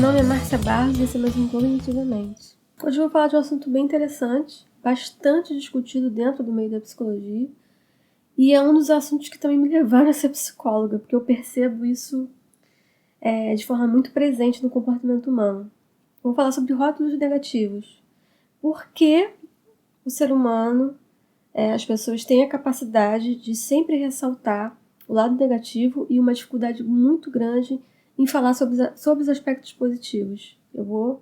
nome é Márcia Barros e esse é mais um Cognitivamente. Hoje eu vou falar de um assunto bem interessante, bastante discutido dentro do meio da psicologia, e é um dos assuntos que também me levaram a ser psicóloga, porque eu percebo isso de forma muito presente no comportamento humano. Vou falar sobre rótulos negativos. Por que o ser humano, as pessoas têm a capacidade de sempre ressaltar o lado negativo e uma dificuldade muito grande em falar sobre os aspectos positivos. Eu vou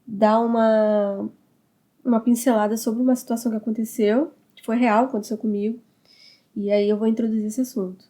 dar uma pincelada sobre uma situação que aconteceu, que foi real, aconteceu comigo, e aí eu vou introduzir esse assunto.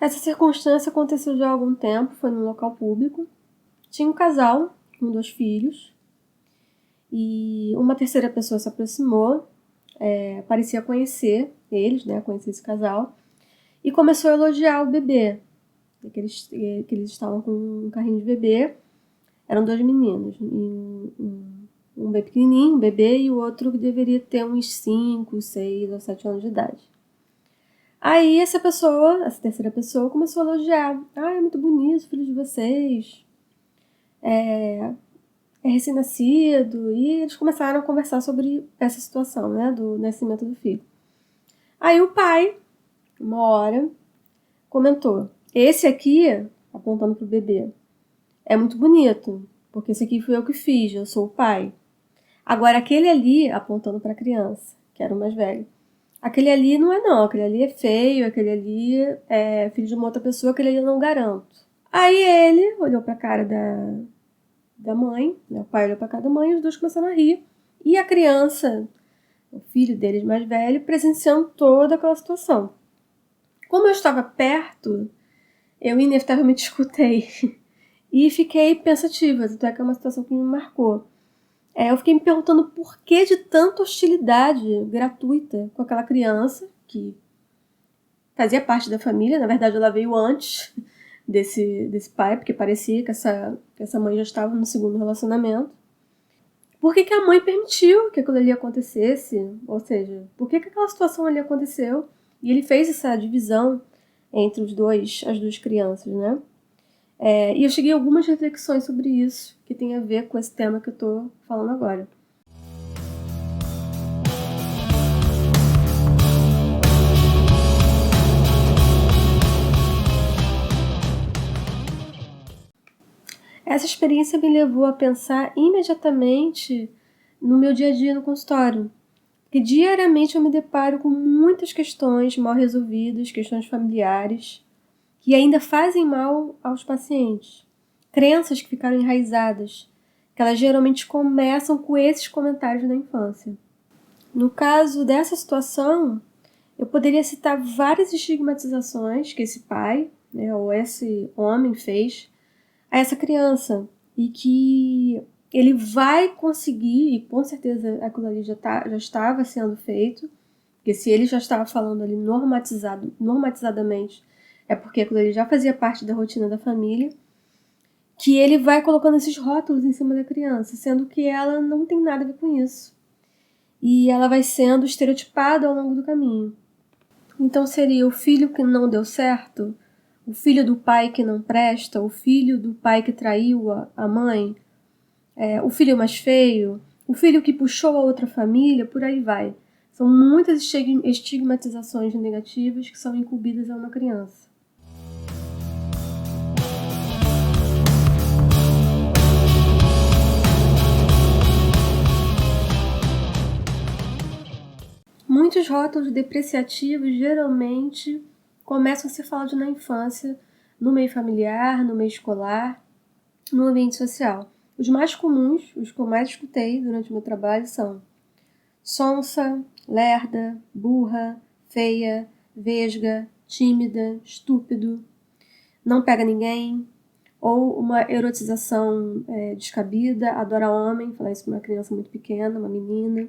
Essa circunstância aconteceu já há algum tempo, foi num local público. Tinha um casal com 2 filhos e uma terceira pessoa se aproximou, parecia conhecer eles, conhecer esse casal, e começou a elogiar o bebê, que eles estavam com um carrinho de bebê. Eram 2 meninos, um bebê pequenininho, um bebê, e o outro que deveria ter uns 5, 6 ou 7 anos de idade. Aí essa terceira pessoa, começou a elogiar. É muito bonito o filho de vocês. É recém-nascido. E eles começaram a conversar sobre essa situação, do nascimento do filho. Aí o pai, uma hora, comentou: esse aqui, apontando pro bebê, é muito bonito, porque esse aqui fui eu que fiz, eu sou o pai. Agora aquele ali, apontando para a criança, que era o mais velho, aquele ali não é não, aquele ali é feio, aquele ali é filho de uma outra pessoa, aquele ali eu não garanto. Aí ele olhou para a cara da mãe, o pai olhou para a cara da mãe, e os dois começaram a rir. E a criança, o filho deles mais velho, presenciando toda aquela situação. Como eu estava perto, eu inevitavelmente escutei e fiquei pensativa, tanto é que é uma situação que me marcou. Eu fiquei me perguntando por que de tanta hostilidade gratuita com aquela criança, que fazia parte da família. Na verdade, ela veio antes desse pai, porque parecia que essa mãe já estava no segundo relacionamento. Por que a mãe permitiu que aquilo ali acontecesse? Ou seja, por que aquela situação ali aconteceu? E ele fez essa divisão entre as duas crianças, né? E eu cheguei a algumas reflexões sobre isso, que tem a ver com esse tema que eu estou falando agora. Essa experiência me levou a pensar imediatamente no meu dia a dia no consultório. Porque diariamente eu me deparo com muitas questões mal resolvidas, questões familiares, que ainda fazem mal aos pacientes. Crenças que ficaram enraizadas, que elas geralmente começam com esses comentários da infância. No caso dessa situação, eu poderia citar várias estigmatizações que esse pai, ou esse homem fez a essa criança, e que ele vai conseguir, e com certeza aquilo ali já estava sendo feito, porque se ele já estava falando ali normatizadamente, é porque aquilo ali já fazia parte da rotina da família, que ele vai colocando esses rótulos em cima da criança, sendo que ela não tem nada a ver com isso. E ela vai sendo estereotipada ao longo do caminho. Então seria o filho que não deu certo, o filho do pai que não presta, o filho do pai que traiu a mãe, o filho mais feio, o filho que puxou a outra família, por aí vai. São muitas estigmatizações negativas que são incumbidas a uma criança. Muitos rótulos depreciativos geralmente começam a ser falados na infância, no meio familiar, no meio escolar, no ambiente social. Os mais comuns, os que eu mais escutei durante o meu trabalho são sonsa, lerda, burra, feia, vesga, tímida, estúpido, não pega ninguém, ou uma erotização descabida, adora homem, falar isso para uma criança muito pequena, uma menina.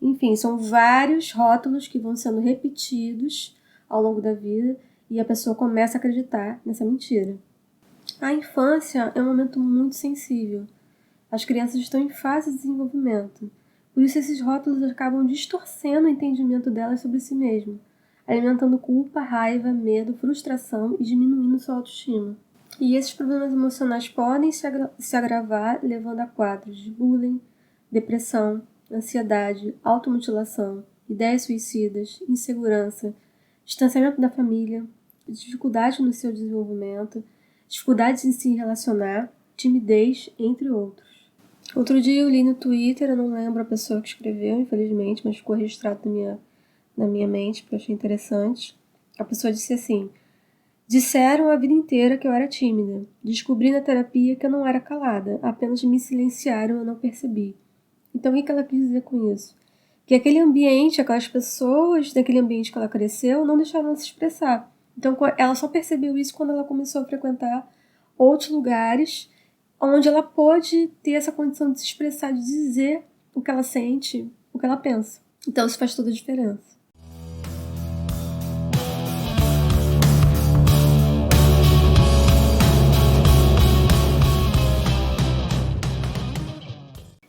Enfim, são vários rótulos que vão sendo repetidos ao longo da vida e a pessoa começa a acreditar nessa mentira. A infância é um momento muito sensível. As crianças estão em fase de desenvolvimento. Por isso esses rótulos acabam distorcendo o entendimento delas sobre si mesmo, alimentando culpa, raiva, medo, frustração e diminuindo sua autoestima. E esses problemas emocionais podem se agravar, levando a quadros de bullying, depressão, ansiedade, automutilação, ideias suicidas, insegurança, distanciamento da família, dificuldade no seu desenvolvimento, dificuldades em se relacionar, timidez, entre outros. Outro dia eu li no Twitter, eu não lembro a pessoa que escreveu, infelizmente, mas ficou registrado na minha mente, porque eu achei interessante. A pessoa disse assim: disseram a vida inteira que eu era tímida. Descobri na terapia que eu não era calada, apenas me silenciaram e eu não percebi. Então o que ela quis dizer com isso? Que aquele ambiente, aquelas pessoas daquele ambiente que ela cresceu, não deixaram ela se expressar. Então ela só percebeu isso quando ela começou a frequentar outros lugares onde ela pôde ter essa condição de se expressar, de dizer o que ela sente, o que ela pensa. Então isso faz toda a diferença.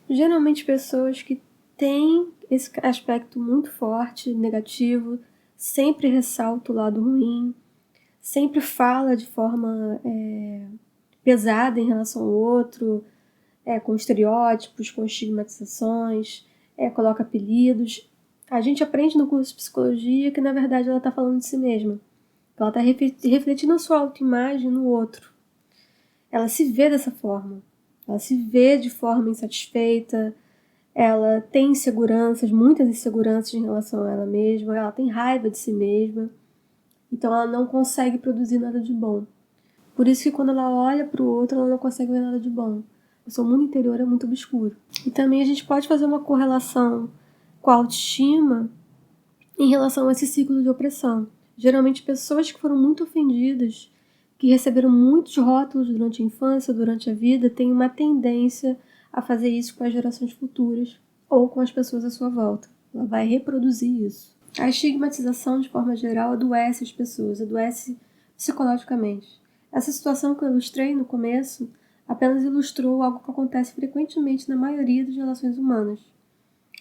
Geralmente pessoas que têm esse aspecto muito forte, negativo, sempre ressalta o lado ruim, sempre fala de forma pesada em relação ao outro, com estereótipos, com estigmatizações, coloca apelidos. A gente aprende no curso de psicologia que, na verdade, ela está falando de si mesma. Ela está refletindo a sua autoimagem no outro. Ela se vê dessa forma. Ela se vê de forma insatisfeita, ela tem inseguranças, muitas inseguranças em relação a ela mesma, ela tem raiva de si mesma, então ela não consegue produzir nada de bom. Por isso que quando ela olha para o outro, ela não consegue ver nada de bom. O seu mundo interior é muito obscuro. E também a gente pode fazer uma correlação com a autoestima em relação a esse ciclo de opressão. Geralmente pessoas que foram muito ofendidas, que receberam muitos rótulos durante a infância, durante a vida, têm uma tendência a fazer isso com as gerações futuras ou com as pessoas à sua volta. Ela vai reproduzir isso. A estigmatização, de forma geral, adoece as pessoas, adoece psicologicamente. Essa situação que eu ilustrei no começo apenas ilustrou algo que acontece frequentemente na maioria das relações humanas.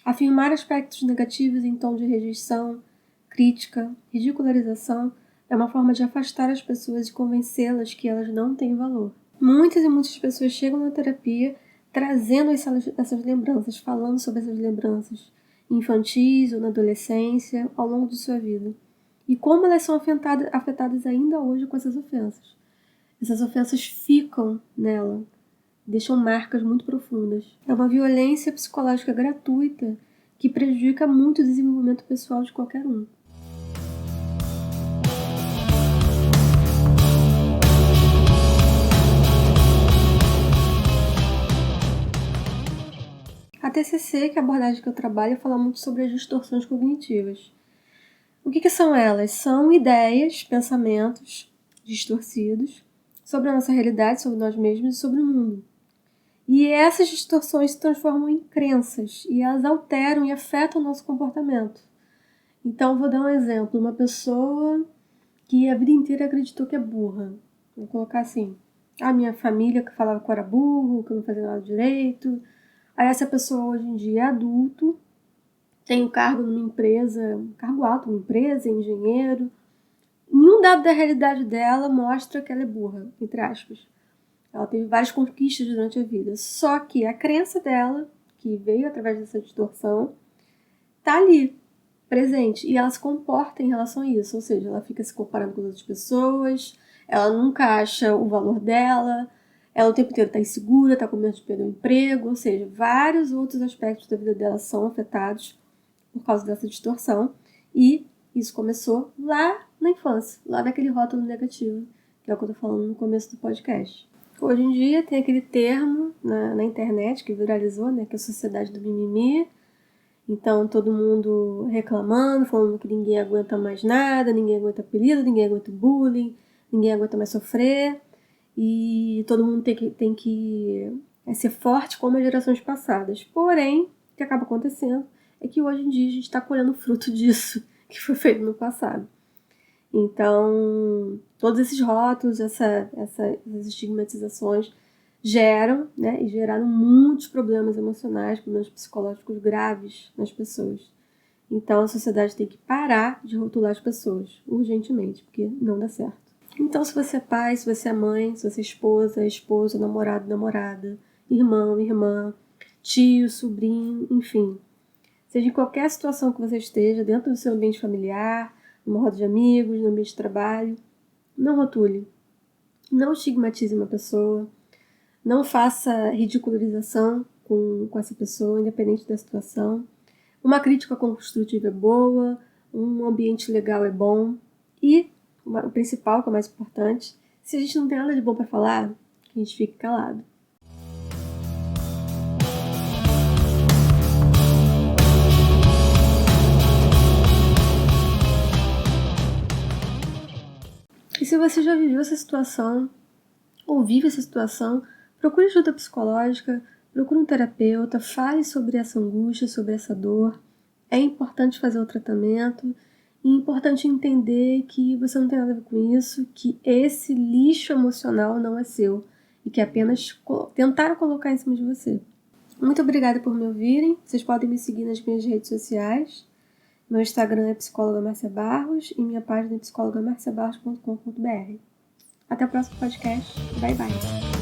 Afirmar aspectos negativos em tom de rejeição, crítica, ridicularização é uma forma de afastar as pessoas e convencê-las que elas não têm valor. Muitas e muitas pessoas chegam na terapia trazendo essas lembranças, falando sobre essas lembranças infantis ou na adolescência, ao longo de sua vida. E como elas são afetadas ainda hoje com essas ofensas. Essas ofensas ficam nela, deixam marcas muito profundas. É uma violência psicológica gratuita que prejudica muito o desenvolvimento pessoal de qualquer um. A TCC, que é a abordagem que eu trabalho, fala muito sobre as distorções cognitivas. O que são elas? São ideias, pensamentos distorcidos sobre a nossa realidade, sobre nós mesmos e sobre o mundo. E essas distorções se transformam em crenças e elas alteram e afetam o nosso comportamento. Então, vou dar um exemplo. Uma pessoa que a vida inteira acreditou que é burra. Vou colocar assim: a minha família que falava que eu era burro, que eu não fazia nada direito. Aí essa pessoa hoje em dia é adulto, tem um cargo numa empresa, um cargo alto numa empresa, é engenheiro. Nenhum dado da realidade dela mostra que ela é burra, entre aspas. Ela teve várias conquistas durante a vida. Só que a crença dela, que veio através dessa distorção, tá ali, presente. E ela se comporta em relação a isso. Ou seja, ela fica se comparando com as outras pessoas, ela nunca acha o valor dela, ela o tempo inteiro tá insegura, tá com medo de perder o emprego. Ou seja, vários outros aspectos da vida dela são afetados por causa dessa distorção. E isso começou lá na infância, lá naquele rótulo negativo, que é o que eu tô falando no começo do podcast. Hoje em dia tem aquele termo na internet que viralizou, né, que é a sociedade do mimimi. Então todo mundo reclamando, falando que ninguém aguenta mais nada, ninguém aguenta apelido, ninguém aguenta bullying, ninguém aguenta mais sofrer. E todo mundo tem que ser forte como as gerações passadas. Porém, o que acaba acontecendo é que hoje em dia a gente está colhendo fruto disso que foi feito no passado. Então, todos esses rótulos, essas estigmatizações geram, né, e geraram muitos problemas emocionais, problemas psicológicos graves nas pessoas. Então a sociedade tem que parar de rotular as pessoas, urgentemente, porque não dá certo. Então se você é pai, se você é mãe, se você é esposa, namorado, namorada, irmão, irmã, tio, sobrinho, enfim, seja em qualquer situação que você esteja, dentro do seu ambiente familiar, numa roda de amigos, no ambiente de trabalho, não rotule, não estigmatize uma pessoa, não faça ridicularização com essa pessoa, independente da situação. Uma crítica construtiva é boa, um ambiente legal é bom e o principal, que é o mais importante, se a gente não tem nada de bom para falar, que a gente fique calado. E se você já viveu essa situação, ou vive essa situação, procure ajuda psicológica, procure um terapeuta, fale sobre essa angústia, sobre essa dor. É importante fazer o tratamento e é importante entender que você não tem nada a ver com isso, que esse lixo emocional não é seu e que apenas tentaram colocar em cima de você. Muito obrigada por me ouvirem. Vocês podem me seguir nas minhas redes sociais. Meu Instagram é psicóloga Márcia Barros e minha página é psicologamarciabarros.com.br. Até o próximo podcast. Bye, bye.